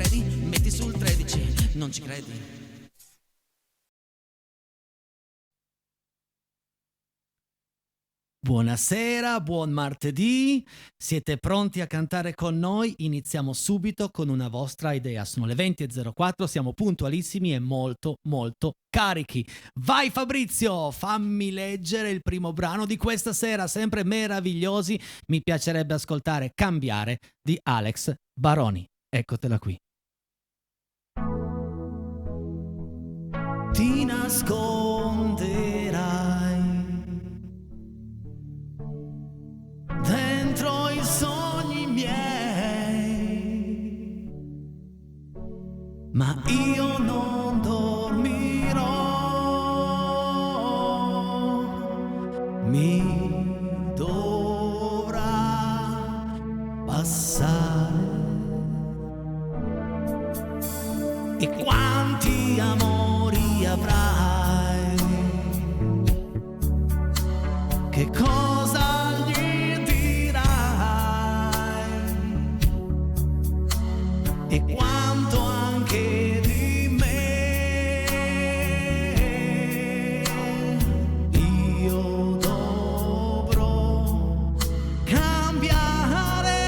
credi? Metti sul 13, non ci credi? Buonasera, buon martedì. Siete pronti a cantare con noi? Iniziamo subito con una vostra idea. Sono le 20:04, siamo puntualissimi e molto molto carichi. Vai Fabrizio, fammi leggere il primo brano di questa sera, sempre meravigliosi. Mi piacerebbe ascoltare Cambiare di Alex Baroni. Eccotela qui. Ti nasconderai dentro i sogni miei, ma io non dormirò, mi dovrà passare. E quanti amori avrai? Che cosa gli dirai? E quanto anche di me io dovrò cambiare.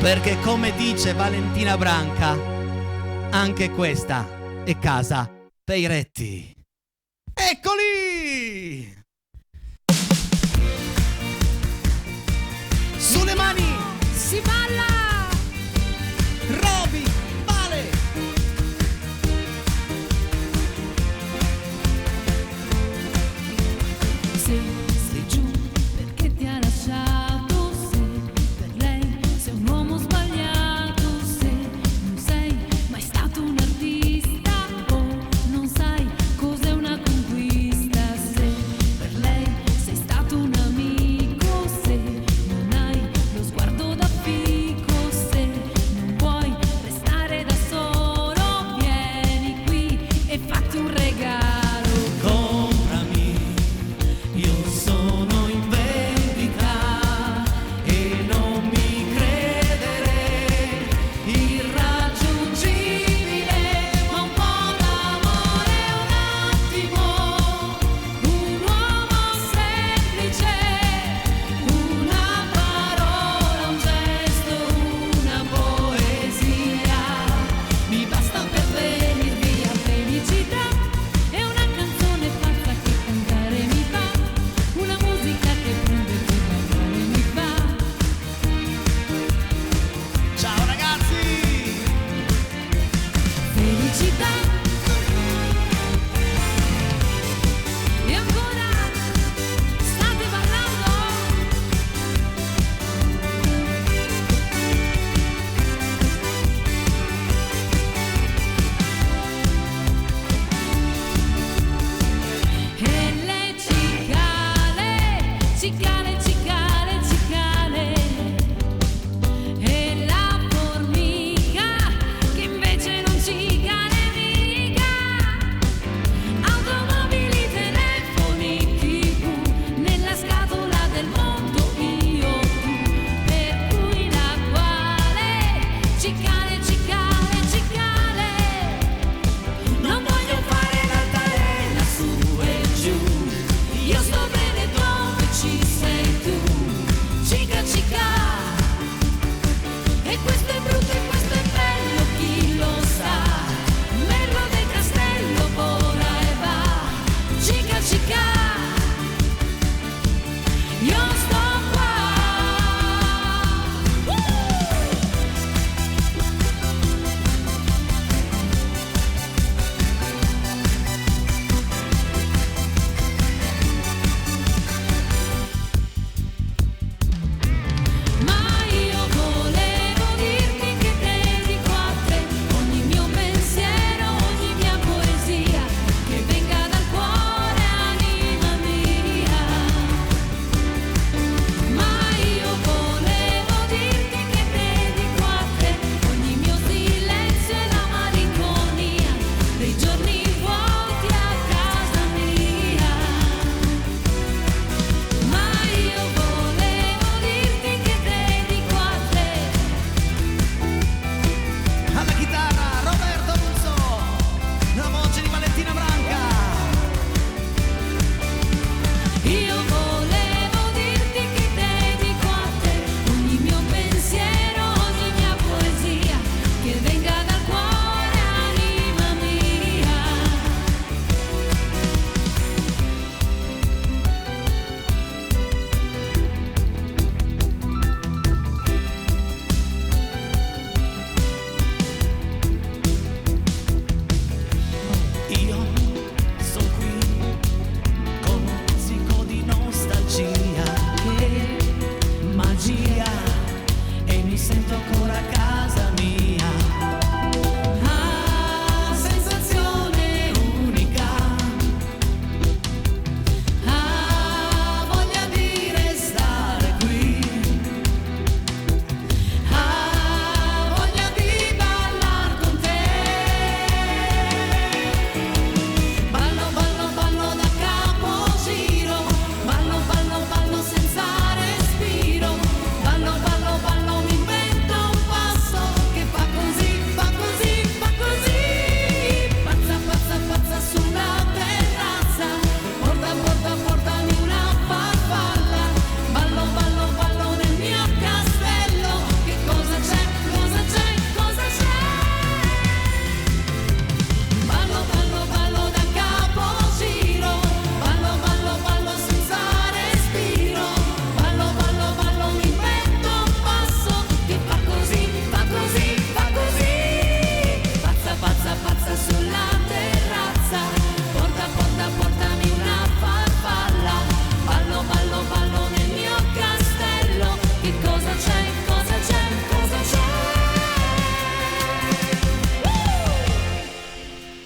Perché come dice Valentina Branca, anche questa è casa dei retti. Eccoli! Sulle mani! Si balla! Roby, Vale!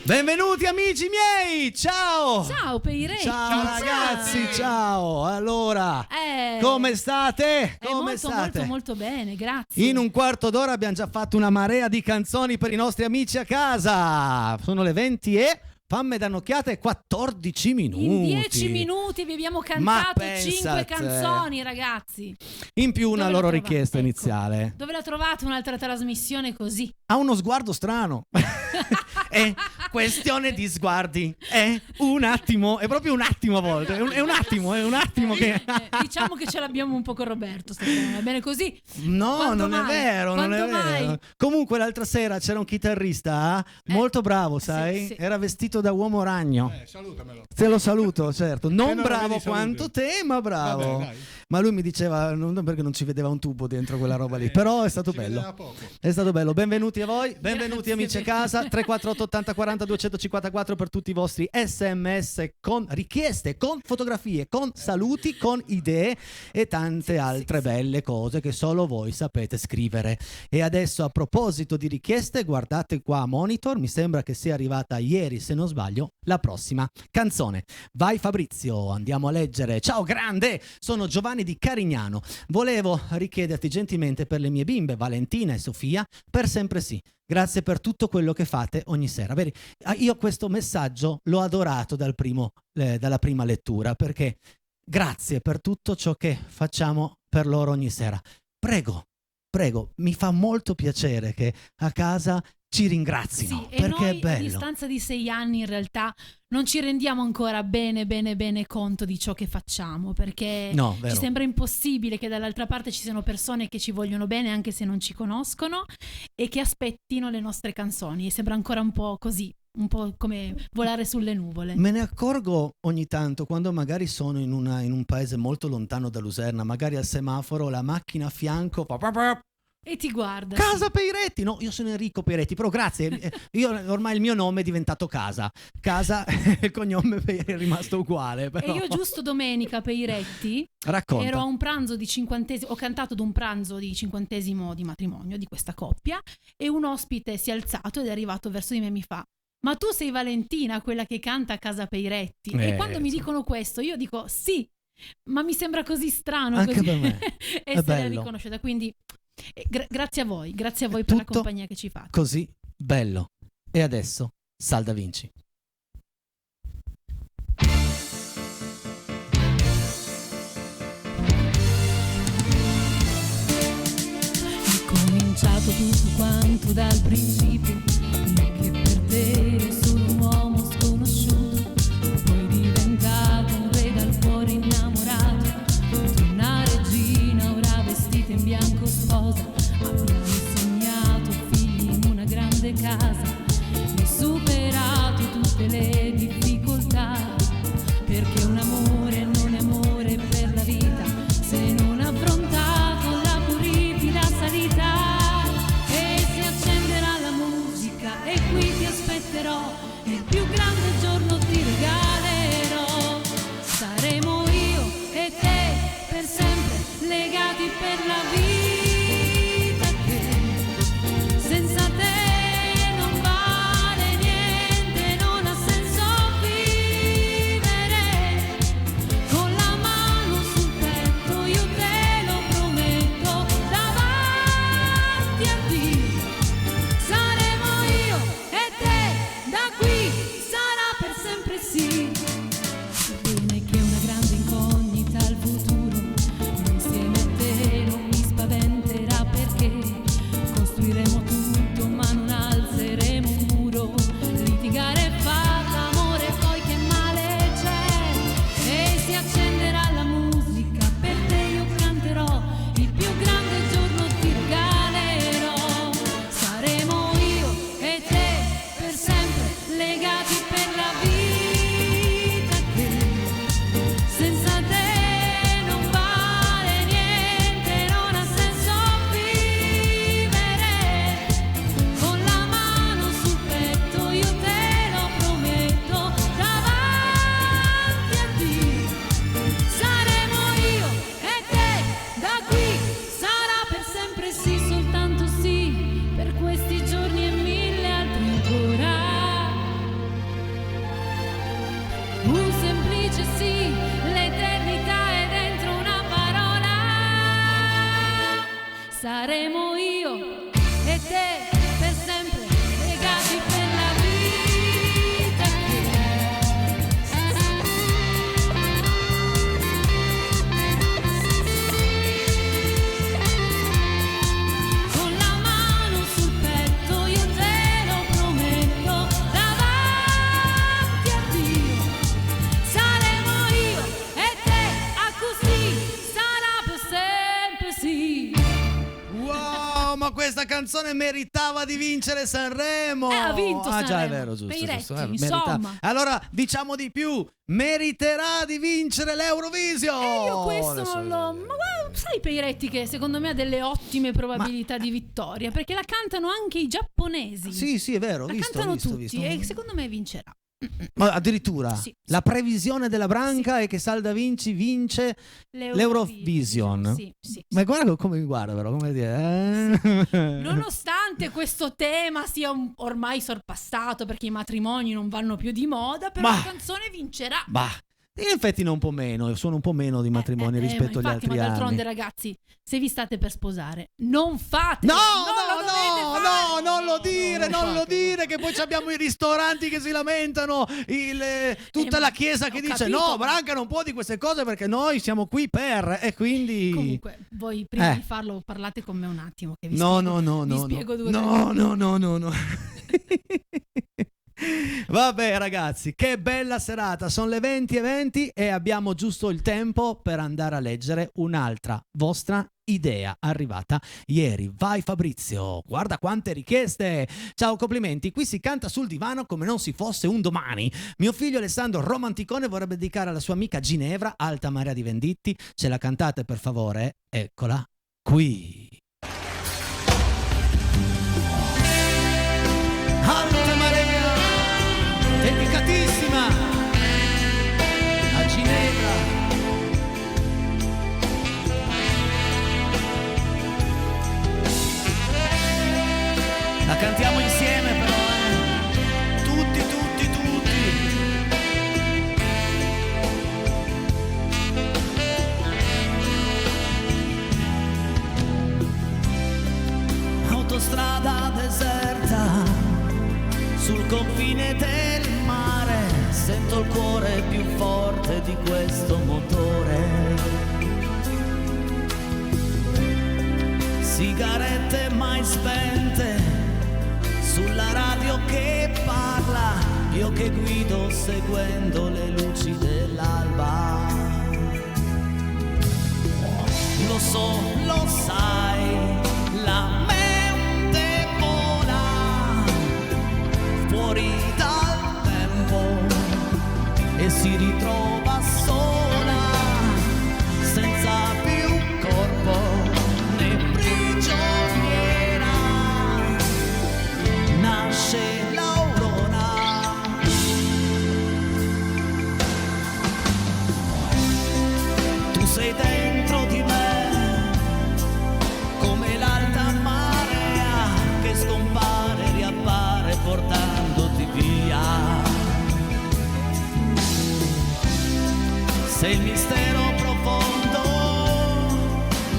Benvenuti amici miei, ciao! Ciao Peiretti! Ciao ragazzi, ciao! Allora, come state? Come state? Molto bene, grazie. In un quarto d'ora abbiamo già fatto una marea di canzoni per i nostri amici a casa. Sono le 20 e... fammi da un'occhiata, 14 minuti. In 10 minuti vi abbiamo cantato 5 canzoni, ragazzi. In più una loro richiesta iniziale. Dove la trovate un'altra trasmissione così? Ha uno sguardo strano. È questione di sguardi. È un attimo, è proprio un attimo a volte. È un attimo che... diciamo che ce l'abbiamo un po' con Roberto stasera, va bene così? No, Quanto non mai? È vero, non è vero. Comunque l'altra sera c'era un chitarrista molto bravo, sai? Sì. Era vestito da uomo ragno. Salutamelo. Te lo saluto, certo. Non bravo quanto te, ma bravo. Vabbè, ma lui mi diceva perché non ci vedeva un tubo dentro quella roba lì. Però è stato bello. È stato bello. Benvenuti a voi, benvenuti amici a casa. 348 80 40 254 per tutti i vostri SMS con richieste, con fotografie, con saluti, con idee e tante altre belle cose che solo voi sapete scrivere. E adesso, a proposito di richieste, guardate qua a monitor, mi sembra che sia arrivata ieri, se non sbaglio, la prossima canzone. Vai Fabrizio, andiamo a leggere. Ciao grande, sono Giovanni di Carignano. Volevo richiederti gentilmente per le mie bimbe Valentina e Sofia, per sempre sì. Grazie per tutto quello che fate ogni sera. Vedi, io questo messaggio l'ho adorato dalla prima lettura, perché grazie per tutto ciò che facciamo per loro ogni sera. Prego, mi fa molto piacere che a casa ci ringrazino, sì, perché e noi, è bello. A distanza di 6 anni in realtà non ci rendiamo ancora bene conto di ciò che facciamo, perché ci sembra impossibile che dall'altra parte ci siano persone che ci vogliono bene anche se non ci conoscono e che aspettino le nostre canzoni, e sembra ancora un po' così, un po' come volare sulle nuvole. Me ne accorgo ogni tanto quando magari sono in un paese molto lontano da Luserna, magari al semaforo la macchina a fianco fa e ti guarda. Casa Peiretti! No, io sono Enrico Peiretti, però grazie. Io ormai il mio nome è diventato Casa. Casa, il cognome è rimasto uguale. Però. E io giusto domenica Peiretti racconta. Ero a un pranzo di 50esimo, ho cantato ad un pranzo di 50esimo di matrimonio di questa coppia, e un ospite si è alzato ed è arrivato verso di me e mi fa: ma tu sei Valentina, quella che canta a Casa Peiretti? E quando mi dicono questo io dico sì, ma mi sembra così strano anche così per me. essere riconosciuta, quindi grazie a voi per la compagnia che ci fate. Così bello. E adesso Sal Da Vinci. È cominciato tutto quanto dal principio, che per te ero solo un uomo sconosciuto, poi diventato un re dal cuore innamorato, una regina ora vestita in bianco sposa. Abbiamo sognato figli in una grande casa e superato tutte le difficoltà, perché un amore non è amore per la vita se non affrontato la più ripida salita. E si accenderà la musica e qui ti aspetterò, il più grande giorno ti regalerò. Saremo io e te per sempre legati per la vita, che senza te non vale niente, non ha senso vivere. Con la mano sul petto io te lo prometto, davanti a Dio saremo io e te, da qui sarà per sempre sì. Bene che una grande incognita al futuro, ma insieme a te non mi spaventerà, perché costruiremo tutto ma non alzeremo un muro, litigare e far l'amore poi che male c'è. E si accenderà la musica, per te io canterò, il più grande giorno ti regalerò. Saremo io e te per sempre legati per la vita, questa canzone meritava di vincere Sanremo. Ha vinto Sanremo. Già, è vero, giusto. Peiretti, giusto, insomma. Allora, diciamo di più, meriterà di vincere l'Eurovision. Io questo Adesso non l'ho... Ma guarda, sai Peiretti che secondo me ha delle ottime probabilità di vittoria, perché la cantano anche i giapponesi. Sì, è vero, La cantano tutti e secondo me vincerà. Ma addirittura Sì. la previsione della Branca è che Salda Vinci vince l'Eurovision. Sì. Ma guarda come mi guarda, però, come dire, Nonostante questo tema sia ormai sorpassato perché i matrimoni non vanno più di moda, però la canzone vincerà. In effetti non un po' meno, sono un po' meno di matrimoni rispetto agli altri ma d'altronde, anni. ragazzi, se vi state per sposare, non fate. No, non lo dire che poi abbiamo i ristoranti che si lamentano, tutta la chiesa che dice capito. no, Branca non può di queste cose perché noi siamo qui per, e quindi Comunque, voi prima di farlo parlate con me un attimo che vi spiego due no. Vabbè ragazzi, che bella serata, sono le 20:20 e abbiamo giusto il tempo per andare a leggere un'altra vostra idea arrivata ieri. Vai Fabrizio, guarda quante richieste. Ciao, complimenti, qui si canta sul divano come non si fosse un domani. Mio figlio Alessandro Romanticone vorrebbe dedicare alla sua amica Ginevra, Alta Marea di Venditti. Ce la cantate per favore? Eccola qui. Alta Marea dedicatissima a Ginevra. La cantiamo insieme però, tutti. Autostrada deserta sul confine del mare, sento il cuore più forte di questo motore. Sigarette mai spente, sulla radio che parla, io che guido seguendo le luci dell'alba. Lo so, lo sai, la mente vola fuori dal tempo e si ritrova sola, senza più corpo né prigioniera. Nasce l'aurora, tu sei dentro di me come l'alta marea che scompare e riappare portandoti via. Sei il mistero profondo,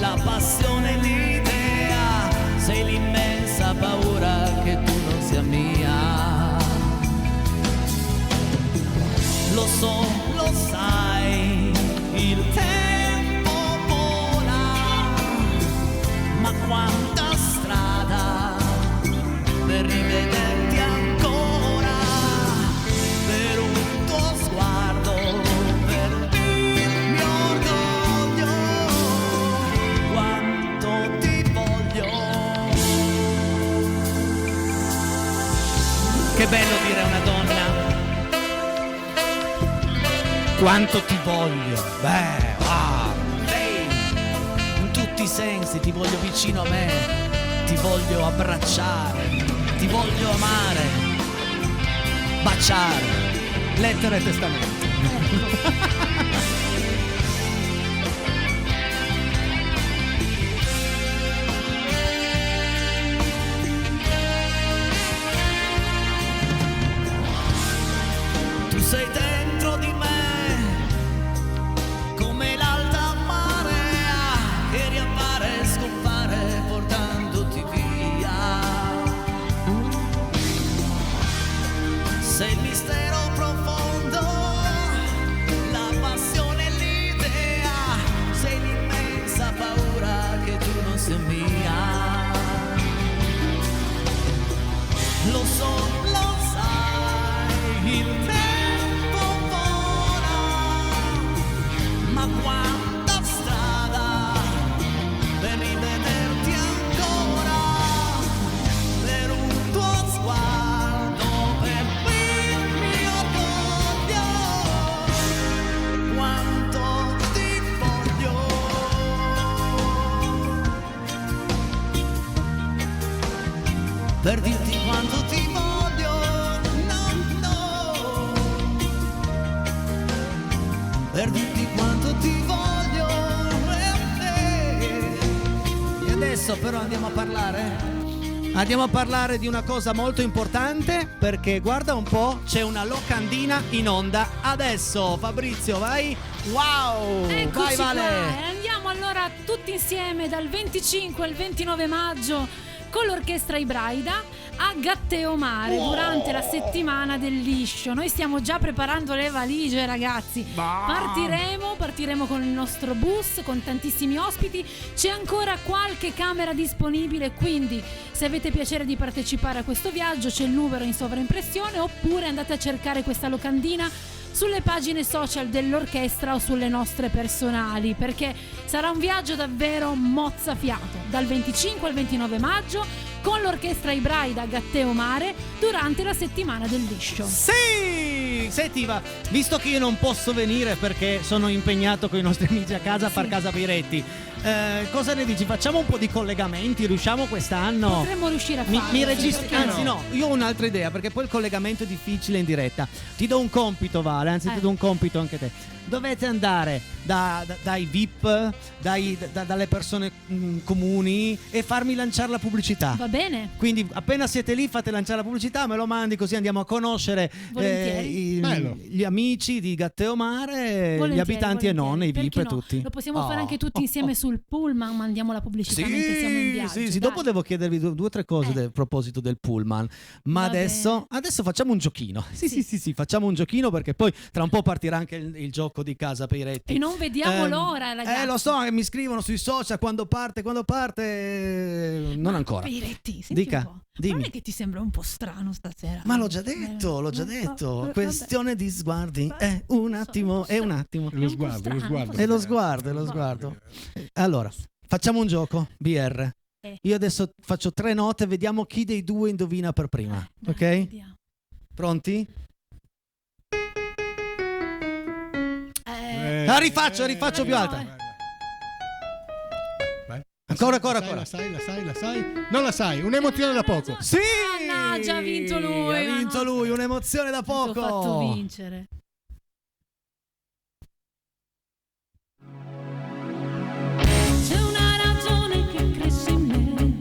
la passione, l'idea, sei l'immensa paura che tu non sia mia. Lo so, lo sai, il tempo vola, ma quanta strada per rivederti ancora, per un tuo sguardo, per il mio orgoglio, quanto ti voglio. Che bello dire a una donna quanto ti voglio. Beh, wow, hey, in tutti i sensi ti voglio vicino a me, ti voglio abbracciare, ti voglio amare, baciare, lettera e testamento. Tu sei dentro di me come l'alta marea che riappare e scompare portandoti via. Sei il mistero profondo, la passione per dirti quanto ti voglio, no, no, per dirti quanto ti voglio. E adesso però andiamo a parlare di una cosa molto importante, perché guarda un po', c'è una locandina in onda adesso. Fabrizio, vai. Wow! Eccoci vai Vale. qua. E andiamo allora tutti insieme dal 25 al 29 maggio con l'orchestra Ibraida a Gatteomare durante la settimana del liscio. Noi stiamo già preparando le valigie, ragazzi. Partiremo con il nostro bus con tantissimi ospiti. C'è ancora qualche camera disponibile, quindi se avete piacere di partecipare a questo viaggio c'è il numero in sovraimpressione, oppure andate a cercare questa locandina sulle pagine social dell'orchestra o sulle nostre personali, perché sarà un viaggio davvero mozzafiato dal 25 al 29 maggio con l'orchestra Ibraida a Gatteomare durante la settimana del liscio. Sì! Senti, va, visto che io non posso venire perché sono impegnato con i nostri amici a casa a far casa Piretti, cosa ne dici? Facciamo un po' di collegamenti, riusciamo quest'anno? Potremmo riuscire a farlo. Mi registri, perché anzi no, io ho un'altra idea, perché poi il collegamento è difficile in diretta. Ti do un compito, Vale, anzi ti do un compito anche te. Dovete andare dai VIP, dalle persone comuni e farmi lanciare la pubblicità. Va bene. Quindi appena siete lì fate lanciare la pubblicità, me lo mandi, così andiamo a conoscere gli amici di Gatteomare, gli abitanti e non, i VIP e tutti. Lo possiamo fare anche tutti insieme sul pullman, mandiamo la pubblicità mentre siamo in viaggio. Sì, dopo devo chiedervi due o tre cose a proposito del pullman, ma adesso facciamo un giochino. Sì, facciamo un giochino, perché poi tra un po' partirà anche il gioco di casa Piretti. E non vediamo l'ora, ragazzi. Lo so, mi scrivono sui social quando parte, non ancora. Piretti, senti Dica, un po'. dimmi. Non è che ti sembra un po' strano stasera? Ma l'ho già detto. Questione di sguardi. Un attimo. Lo sguardo. Allora, facciamo un gioco, BR. Io adesso faccio 3 note, vediamo chi dei due indovina per prima. Ok? Vediamo. Pronti? Rifaccio più alta. Vai. Ancora. La sai? Non la sai, un'emozione da poco. Sì! Mannaggia, ha vinto lui. Ha vinto lui, un'emozione da poco. Ti ho fatto vincere. C'è una ragione che cresce in me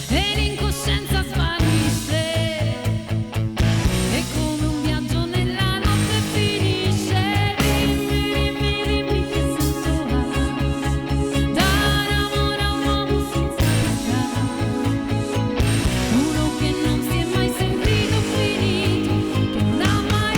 e l'incoscienza svanisce. È come un viaggio nella notte finisce. Dimmi che senso ha dare amore a un uomo senza pietà, uno che non si è mai sentito finito, che non ha mai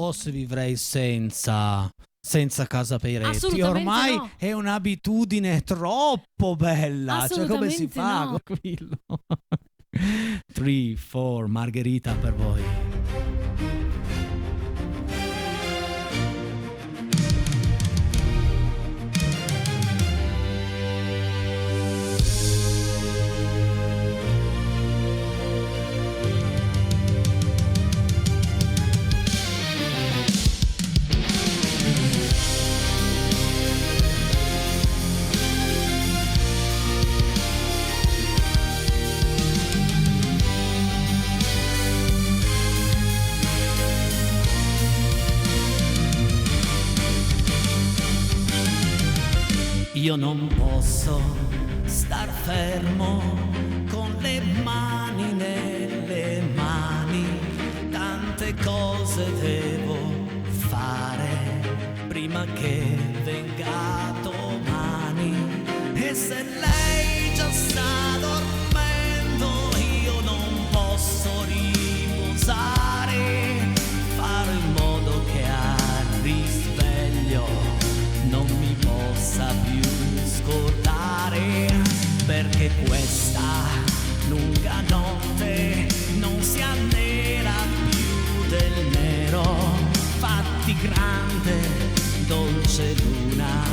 fosse vivrei senza Casa Peiretti. Assolutamente Ormai no. è un'abitudine troppo bella. Cioè, come si Assolutamente fa? no. Quello. 3, 4, Margherita per voi. Io non posso star fermo con le mani nelle mani, tante cose devo fare prima che venga domani. E se lei già sta dormendo, io non posso riposare, fare in modo che al risveglio non mi possa più scordare, perché questa lunga notte non si annera più del nero. Fatti grande, dolce luna,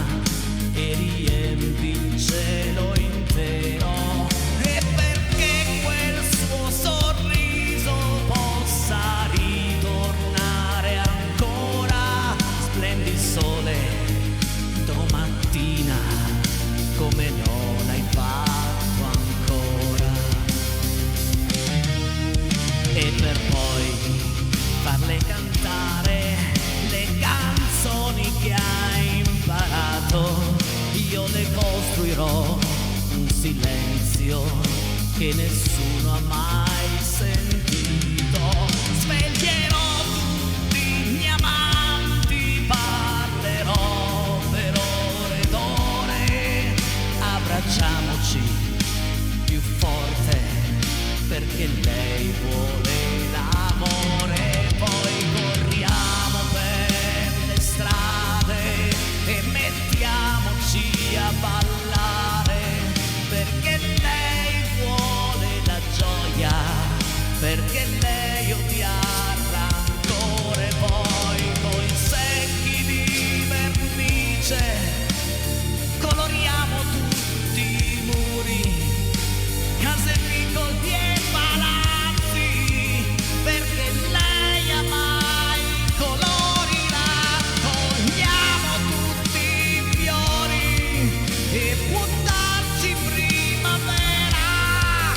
e riempi il cielo intero, e perché quel suo sorriso possa ritornare ancora, splendi il sole domattina come non hai fatto ancora, e per poi farle cantare le canzoni che hai imparato. Io le costruirò un silenzio che nessuno ha mai sentito. Sveglierò tutti i miei amanti, parlerò per ore ed ore, abbracciamoci più forte perché lei vuole l'amore. Poi corriamo per le strade e mettiamoci a ballare, perché lei vuole la gioia, perché lei odia il rancore. Poi coi secchi di vernice coloriamo tutti i muri, case piccoli e palazzi, perché lei ama i colori. Raccogliamo tutti i fiori e può darci primavera,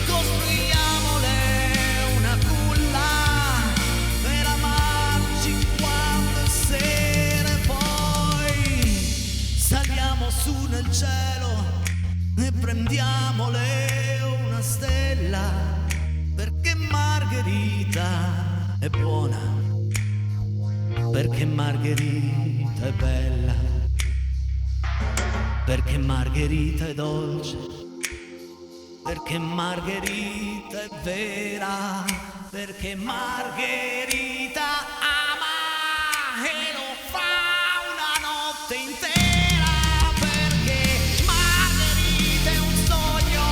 costruiamole una culla per amarci quando è sera. E poi saliamo su nel cielo e prendiamole una stella, perché Margherita è buona, perché Margherita è bella, perché Margherita è dolce, perché Margherita è vera, perché Margherita ama e lo fa una notte intera, perché Margherita è un sogno,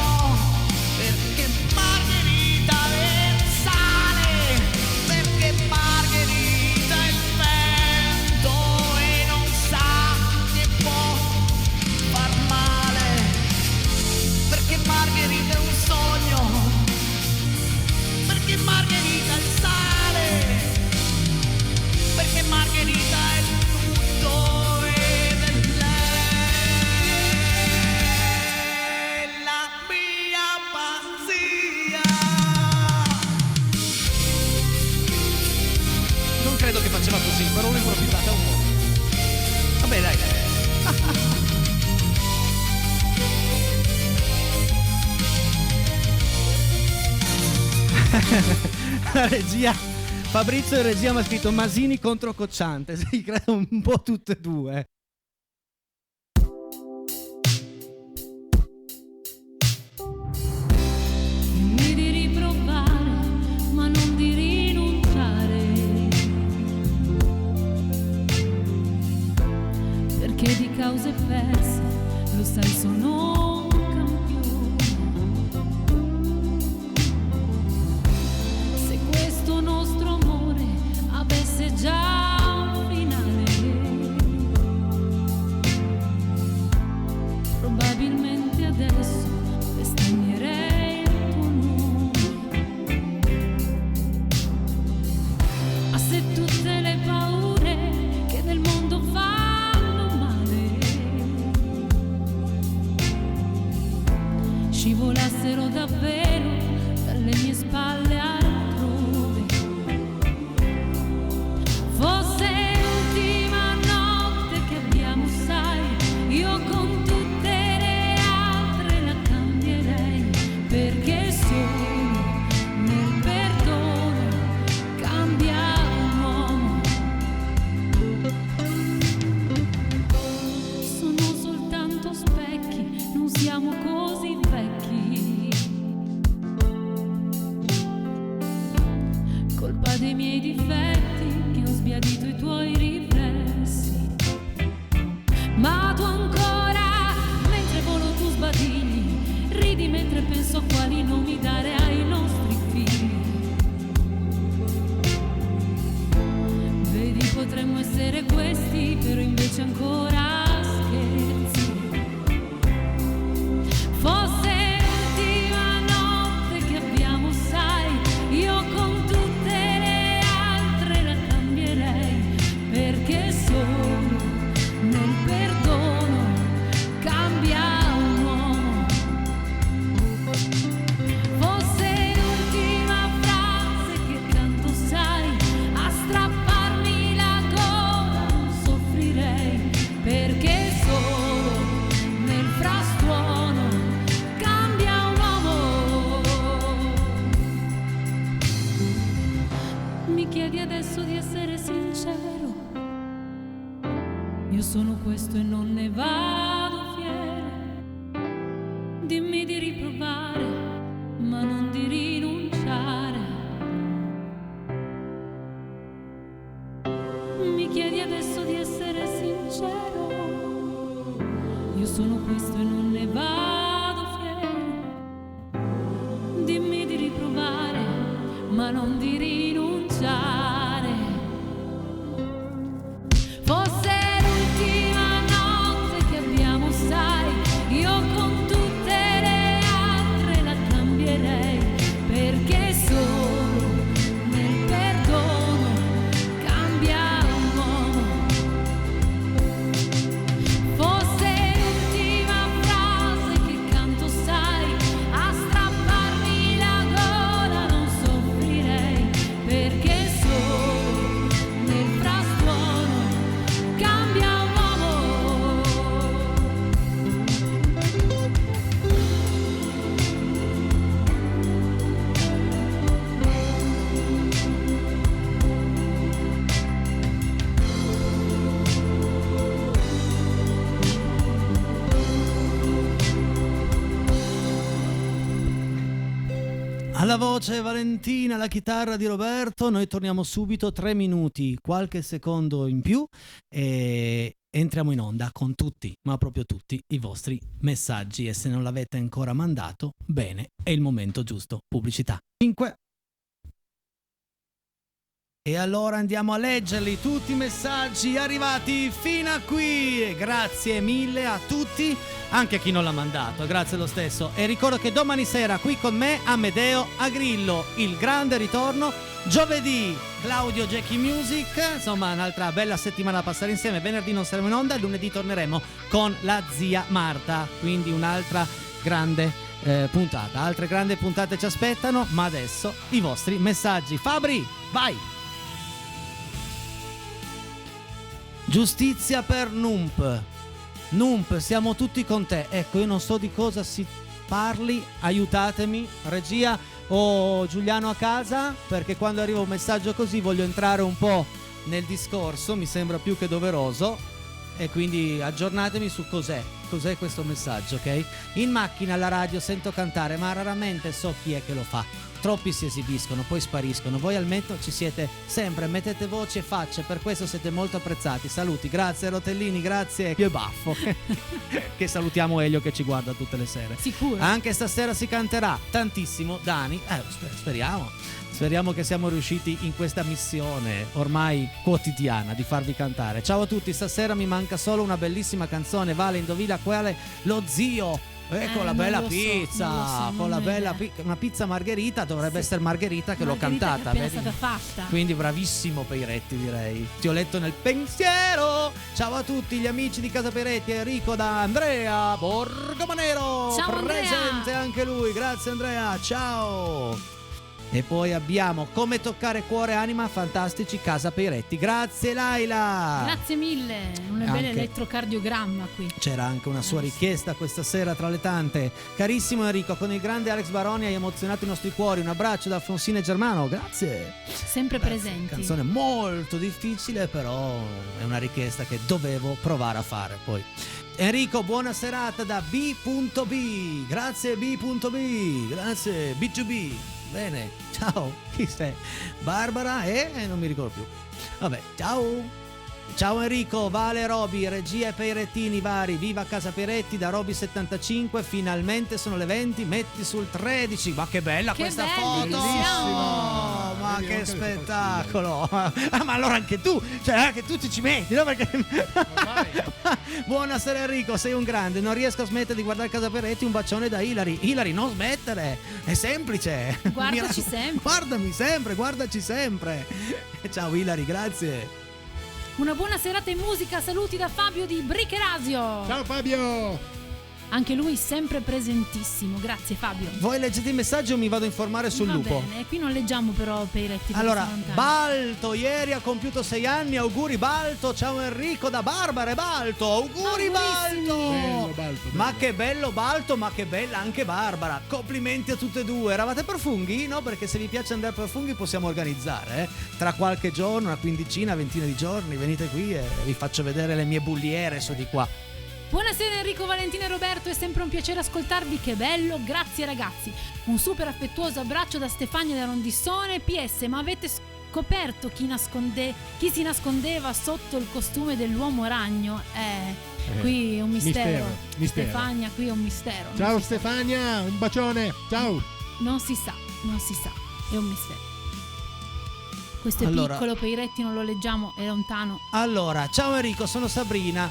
perché Margherita è il sale, perché Margherita è il vento e non sa che può far male, perché Margherita è un sogno, perché Margherita è il sale, perché Margherita è il tutto ed è lei la mia pazzia. Non credo che faceva così, però l'ho improvvisata un po'. Vabbè, dai. La regia, Fabrizio in regia mi ha scritto Masini contro Cocciante. Sì, credo un po' tutte e due. Dimmi di riprovare, ma non di rinunciare. scivolassero davvero dalle mie spalle altrove. Fosse l'ultima notte che abbiamo, sai, io con tutte le altre la cambierei, perché solo nel perdono cambia un uomo. Sono soltanto specchi, non siamo così vecchi. Colpa dei miei difetti che ho sbiadito i tuoi riflessi. Ma tu ancora, mentre volo tu sbadigli, ridi mentre penso a quali nomi dare ai nostri figli. Vedi, potremmo essere questi, però invece ancora scherzi. Fosse l'ultima notte che abbiamo, sai, io con tutte le altre la cambierei, perché solo nel perdono cambia un uomo. Fosse l'ultima frase che canto, sai, a strapparmi la gola non soffrirei, perché solo nel frastuono cambia un uomo. Mi chiedi adesso di essere sincero, io sono questo e non ne vado fiera. Dimmi di riprovare, ma non di rinunciare. Mi chiedi adesso di essere sincero, io sono questo e non ne vado fiera. Dimmi di riprovare, ma non di rinunciare. Fosse l'ultima notte che abbiamo, sai, io con tutte le altre la cambierei, perché solo nel perdono cambia un uomo. Fosse l'ultima frase che canto, sai, a strapparmi la gola non soffrirei, perché solo nel frastuono cambia un uomo. Alla voce Valentina, alla chitarra di Roberto. Noi torniamo subito, 3 minuti, qualche secondo in più, e entriamo in onda con tutti, ma proprio tutti, i vostri messaggi. E se non l'avete ancora mandato, bene, è il momento giusto. Pubblicità. 5. E allora andiamo a leggerli tutti i messaggi arrivati fino a qui. E grazie mille a tutti, anche a chi non l'ha mandato, grazie lo stesso. E ricordo che domani sera qui con me Amedeo Agrillo, il grande ritorno. Giovedì Claudio Jackie Music, insomma un'altra bella settimana da passare insieme. Venerdì non saremo in onda, lunedì torneremo con la zia Marta, quindi un'altra grande puntata. Altre grandi puntate ci aspettano, ma adesso i vostri messaggi. Fabri, vai! Giustizia per Nump. Nump, siamo tutti con te. Ecco, io non so di cosa si parli, aiutatemi, regia o Giuliano a casa, perché quando arriva un messaggio così voglio entrare un po' nel discorso, mi sembra più che doveroso, e quindi aggiornatemi su cos'è questo messaggio, ok? In macchina alla radio sento cantare, ma raramente so chi è che lo fa. Troppi si esibiscono, poi spariscono. Voi almeno ci siete sempre, mettete voci e facce, per questo siete molto apprezzati. Saluti, grazie Rotellini, grazie Pio Baffo che salutiamo Elio che ci guarda tutte le sere. Sicuro. Anche stasera si canterà tantissimo, Dani, speriamo che siamo riusciti in questa missione ormai quotidiana di farvi cantare. Ciao a tutti, stasera mi manca solo una bellissima canzone. Vale, indovina quale? Lo zio Con la Non bella lo so, pizza, non lo so, con non la ne ho bella idea. una pizza margherita, dovrebbe essere Margherita che l'ho Margherita cantata, che è appena vedi? stata fatta. Quindi bravissimo Peiretti, direi. Ti ho letto nel pensiero. Ciao a tutti gli amici di Casa Peiretti, Enrico da Andrea Borgomanero. Ciao, Andrea. Presente anche lui, grazie Andrea, ciao. E poi abbiamo Come toccare cuore e anima, fantastici, Casa Peiretti. Grazie Laila. Grazie mille, un bel Anche- elettrocardiogramma qui. C'era anche una sua richiesta questa sera tra le tante. Carissimo Enrico, con il grande Alex Baroni hai emozionato i nostri cuori. Un abbraccio da Alfonsina e Germano, grazie. Sempre Grazie. presenti. Canzone molto difficile, però è una richiesta che dovevo provare a fare. Poi Enrico, buona serata da B.B. Grazie B.B. Grazie B2B. Bene, ciao. Chi sei? Barbara e non mi ricordo più. Vabbè, ciao. Ciao Enrico, Vale Roby, regia e Peirettini vari, viva Casa Peiretti da Roby75, finalmente sono le 20, metti sul 13, ma che bella Che questa belli foto! Bellissima! Ma Vedi, che anche le spettacolo! Ah, ma allora anche tu, cioè anche tu ci metti, no? Perché... Buonasera Enrico, sei un grande, non riesco a smettere di guardare Casa Peiretti, un bacione da Ilari. Ilari, non smettere, è semplice. Guardaci sempre. Guardami sempre, guardaci sempre. Ciao Ilari, grazie. Una buona serata in musica, saluti da Fabio di Bricherasio. Ciao Fabio! Anche lui sempre presentissimo, grazie Fabio. Voi leggete i messaggi o mi vado a informare sul Va lupo? bene, qui non leggiamo però Peiretti. Allora, perché sono lontani. Balto ieri ha compiuto 6 anni, auguri Balto, ciao Enrico da Barbara e Balto, auguri Augurissimi. Balto! Bello, Balto, Ma bello. che bello Balto, ma che bella anche Barbara, complimenti a tutte e due. Eravate per funghi? No, perché se vi piace andare per funghi possiamo organizzare, tra qualche giorno, una quindicina, ventina di giorni, venite qui e vi faccio vedere le mie bulliere su di qua. Buonasera Enrico, Valentina e Roberto, è sempre un piacere ascoltarvi, che bello, grazie ragazzi. Un super affettuoso abbraccio da Stefania da Rondissone. PS, ma avete scoperto chi si nascondeva sotto il costume dell'uomo ragno? Qui è un mistero. Mistero. Stefania, qui è un mistero. Non Ciao si sa. Stefania, un bacione. Ciao. Non si sa, è un mistero. Questo è Allora- piccolo, Peiretti non lo leggiamo, è lontano. Allora, ciao Enrico, sono Sabrina,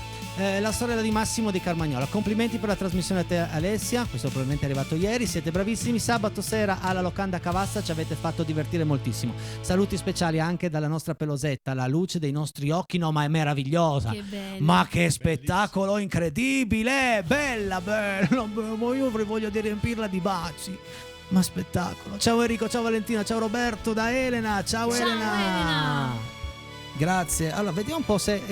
la sorella di Massimo di Carmagnola. Complimenti per la trasmissione a te Alessia, questo probabilmente è arrivato ieri, siete bravissimi. Sabato sera alla Locanda Cavassa ci avete fatto divertire moltissimo. Saluti speciali anche dalla nostra Pelosetta, la luce dei nostri occhi, no, ma è meravigliosa. Che bello. Ma che spettacolo incredibile, bella, io voglio di riempirla di baci. Ma spettacolo. Ciao Enrico, ciao Valentina, ciao Roberto da Elena, ciao Elena. Grazie. Allora, vediamo un po' se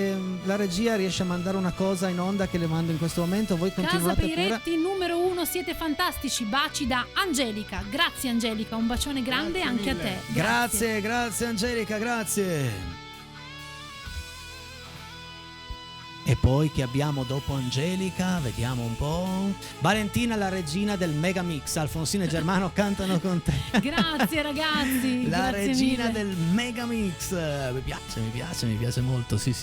la regia riesce a mandare una cosa in onda che le mando in questo momento. Voi Casa continuate pure. Peiretti numero 1, siete fantastici. Baci da Angelica. Grazie Angelica, un bacione grande Grazie anche mille. a te. Grazie Angelica, grazie. E poi che abbiamo dopo Angelica? Vediamo un po'. Valentina, la regina del Megamix. Alfonsina e Germano cantano con te. Grazie ragazzi. La grazie regina mille. del Megamix. Mi piace molto, sì.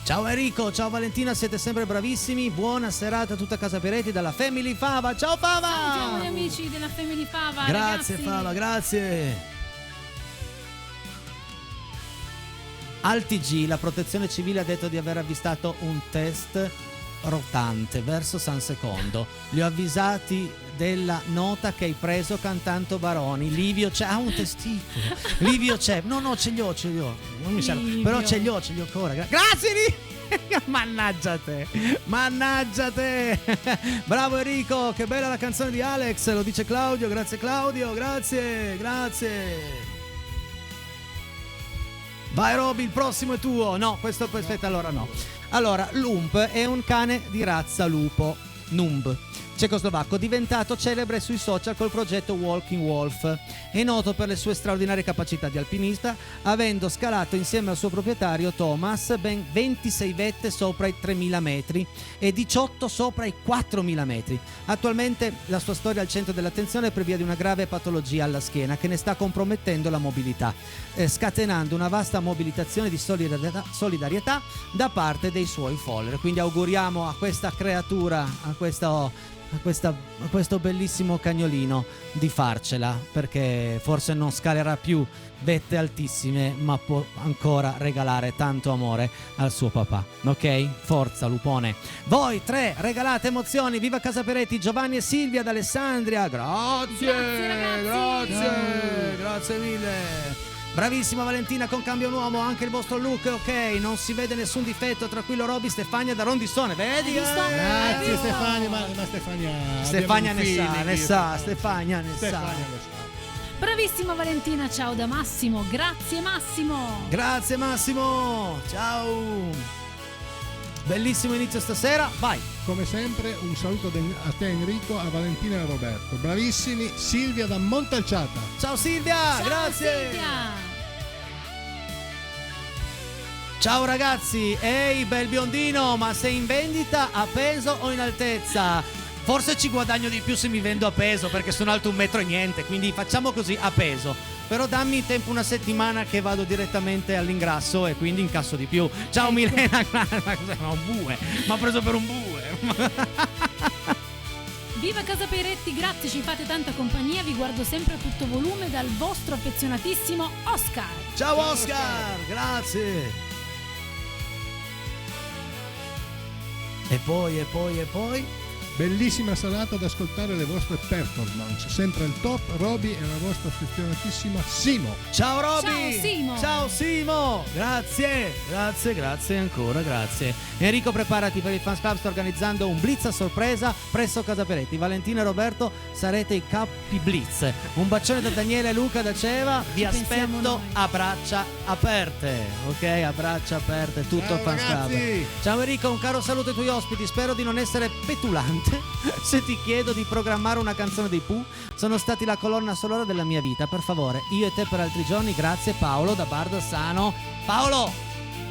Ciao Enrico, ciao Valentina, siete sempre bravissimi. Buona serata a tutta Casa Peiretti dalla Family Fava. Ciao Fava! Salutiamo gli amici della Family Fava. Grazie ragazzi. Fava, grazie. Al TG la protezione civile ha detto di aver avvistato un test rotante verso San Secondo. Li ho avvisati della nota che hai preso cantando Baroni. Livio c'è, un testicolo. Livio c'è, no ce li ho, non mi serve, Livio. però ce li ho ancora. Grazie Livio. Mannaggia te. Bravo Enrico, che bella la canzone di Alex, lo dice Claudio. Grazie Claudio, grazie. Vai Roby, il prossimo è tuo. No, questo poi aspetta, allora no. Allora, Lump è un cane di razza lupo, Numb, cecoslovacco, diventato celebre sui social col progetto Walking Wolf. È noto per le sue straordinarie capacità di alpinista, avendo scalato insieme al suo proprietario Thomas ben 26 vette sopra i 3.000 metri e 18 sopra i 4.000 metri. Attualmente la sua storia è al centro dell'attenzione per via di una grave patologia alla schiena che ne sta compromettendo la mobilità, scatenando una vasta mobilitazione di solidarietà da parte dei suoi follower. Quindi auguriamo a questa creatura, a questo questo bellissimo cagnolino di farcela, perché forse non scalerà più vette altissime, ma può ancora regalare tanto amore al suo papà. Ok? Forza Lupone. Voi tre regalate emozioni. Viva Casa Peretti, Giovanni e Silvia ad Alessandria. Grazie ragazzi. grazie mille. Bravissima Valentina con Cambio un uomo, anche il vostro look è ok, non si vede nessun difetto, tranquillo Roby, Stefania da Rondissone, vedi? Grazie Stefania, ma Stefania ne sa. Stefania lo sa. Bravissima Valentina, ciao da Massimo. Grazie Massimo. Grazie Massimo, ciao. Bellissimo inizio stasera, vai. Come sempre un saluto a te Enrico, a Valentina e a Roberto. Bravissimi. Silvia da Montalciata. Ciao Silvia, Ciao, grazie. Silvia. Ciao ragazzi, ehi bel biondino, ma sei in vendita a peso o in altezza? Forse ci guadagno di più se mi vendo a peso perché sono alto 1 metro e niente, quindi facciamo così a peso. Però dammi in tempo una settimana che vado direttamente all'ingrasso e quindi incasso di più. Ciao Milena, ma un bue, mi ha preso per un bue. Viva Casa Peretti, grazie, ci fate tanta compagnia, vi guardo sempre a tutto volume dal vostro affezionatissimo Oscar. Ciao Oscar, grazie. E poi? Bellissima serata ad ascoltare le vostre performance. Sempre il top, Roby e la vostra affezionatissima Simo. Ciao Roby! Ciao Simo! Ciao Simo! Grazie ancora, grazie. Enrico, preparati per il Fans Club, sto organizzando un blitz a sorpresa presso Casa Peretti. Valentina e Roberto sarete i capi blitz. Un bacione da Daniele e Luca da Ceva, vi aspetto a braccia aperte, ok? A braccia aperte, tutto il Fans Club. Ciao Enrico, un caro saluto ai tuoi ospiti, spero di non essere petulante se ti chiedo di programmare una canzone dei Pooh. Sono stati la colonna sonora della mia vita, per favore, io e te per altri giorni. Grazie Paolo da Bardassano. Paolo,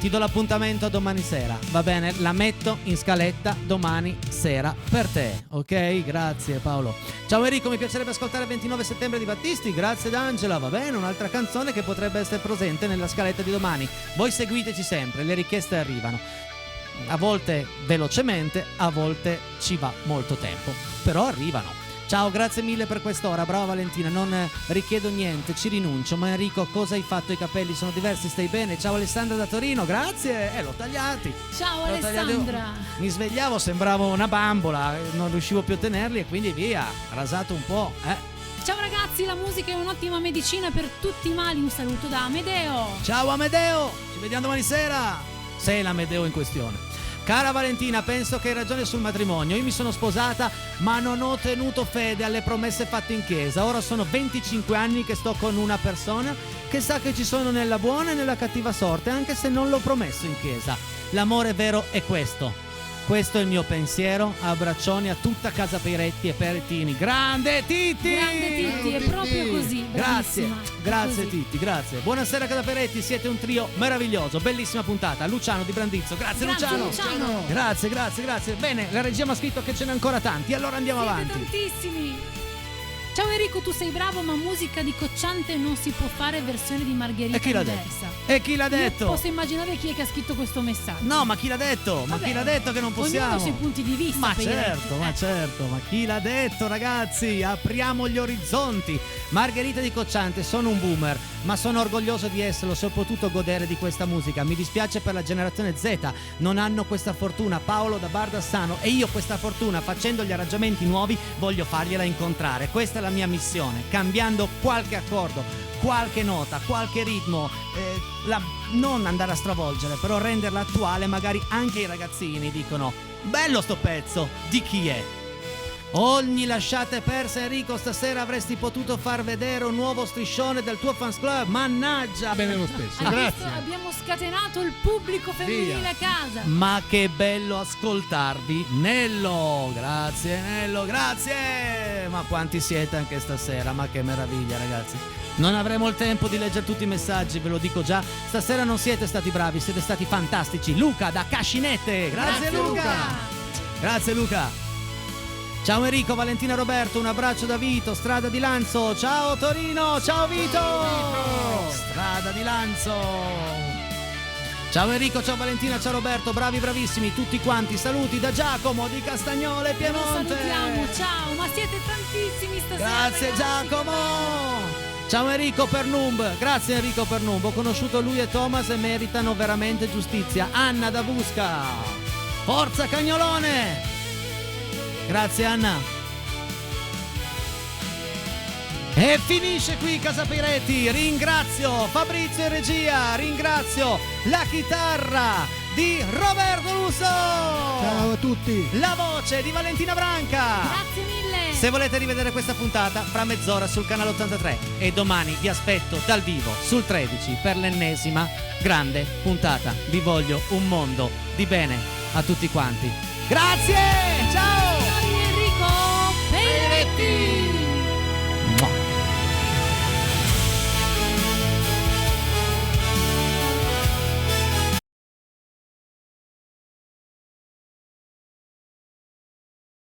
ti do l'appuntamento domani sera, va bene? La metto in scaletta domani sera per te, ok? Grazie Paolo. Ciao Enrico, mi piacerebbe ascoltare il 29 settembre di Battisti, grazie d'Angela, va bene? Un'altra canzone che potrebbe essere presente nella scaletta di domani. Voi seguiteci sempre, le richieste arrivano. A volte velocemente, a volte ci va molto tempo, però arrivano. Ciao, grazie mille per quest'ora, brava Valentina, non richiedo niente, ci rinuncio. Ma Enrico, cosa hai fatto? I capelli sono diversi, stai bene? Ciao Alessandra da Torino, grazie, l'ho tagliati. Ciao Alessandra. Mi svegliavo, sembravo una bambola, non riuscivo più a tenerli e quindi via, rasato un po', Ciao ragazzi, la musica è un'ottima medicina per tutti i mali, un saluto da Amedeo. Ciao Amedeo, ci vediamo domani sera. Sei l'Amedeo in questione. Cara Valentina, penso che hai ragione sul matrimonio. Io mi sono sposata, ma non ho tenuto fede alle promesse fatte in chiesa. Ora sono 25 anni che sto con una persona che sa che ci sono nella buona e nella cattiva sorte, anche se non l'ho promesso in chiesa. L'amore vero è questo. Questo è il mio pensiero. Abbraccioni a tutta Casa Peretti e Perettini. Grande Titti! Grande Titti, è proprio così. Grazie, grazie così. Titti, grazie. Buonasera Casa Peretti, siete un trio meraviglioso, bellissima puntata. Luciano di Brandizzo, grazie Luciano. Grazie. Bene, la regia mi ha scritto che ce n'è ancora tanti, allora andiamo Siete avanti. tantissimi. Ciao Enrico, tu sei bravo, ma musica di Cocciante non si può fare versione di Margherita E chi l'ha diversa. E chi l'ha Io detto? posso immaginare chi è che ha scritto questo messaggio. No, ma chi l'ha detto? Ma Vabbè, chi l'ha detto che non possiamo? Ognuno ha i suoi punti di vista. Ma Peretti. certo, ma chi l'ha detto ragazzi? Apriamo gli orizzonti. Margherita di Cocciante, sono un boomer, ma sono orgoglioso di esserlo, se ho potuto godere di questa musica. Mi dispiace per la generazione Z, non hanno questa fortuna. Paolo da Bardassano, e io questa fortuna, facendo gli arrangiamenti nuovi, voglio fargliela incontrare. Questa è la mia missione, cambiando qualche accordo, qualche nota, qualche ritmo, non andare a stravolgere, però renderla attuale. Magari anche i ragazzini dicono: bello sto pezzo, di chi è? Ogni lasciate persa. Enrico, stasera avresti potuto far vedere un nuovo striscione del tuo fans club, mannaggia. Bene lo stesso, Hai grazie. visto? Abbiamo scatenato il pubblico femminile a casa. Ma che bello ascoltarvi. Nello, grazie Nello, grazie. Ma quanti siete anche stasera, ma che meraviglia ragazzi. Non avremo il tempo di leggere tutti i messaggi, ve lo dico già. Stasera non siete stati bravi, siete stati fantastici. Luca da Cascinette, grazie Luca. Grazie Luca. Ciao Enrico, Valentina, Roberto, un abbraccio da Vito, Strada di Lanzo. Ciao Torino, ciao Vito. Strada di Lanzo. Ciao Enrico, ciao Valentina, ciao Roberto, bravi, bravissimi tutti quanti. Saluti da Giacomo di Castagnole, Piemonte. Salutiamo, ciao, ma siete tantissimi stasera. Grazie ragazzi. Giacomo. Ciao Enrico Pernumb, grazie Enrico Pernumb, ho conosciuto lui e Thomas e meritano veramente giustizia. Anna da Busca, forza Cagnolone. Grazie Anna. E finisce qui Casa Pireti, ringrazio Fabrizio in regia, ringrazio la chitarra di Roberto Russo. Ciao a tutti. La voce di Valentina Branca. Grazie mille. Se volete rivedere questa puntata, fra mezz'ora sul canale 83 e domani vi aspetto dal vivo sul 13 per l'ennesima grande puntata. Vi voglio un mondo di bene a tutti quanti. Grazie!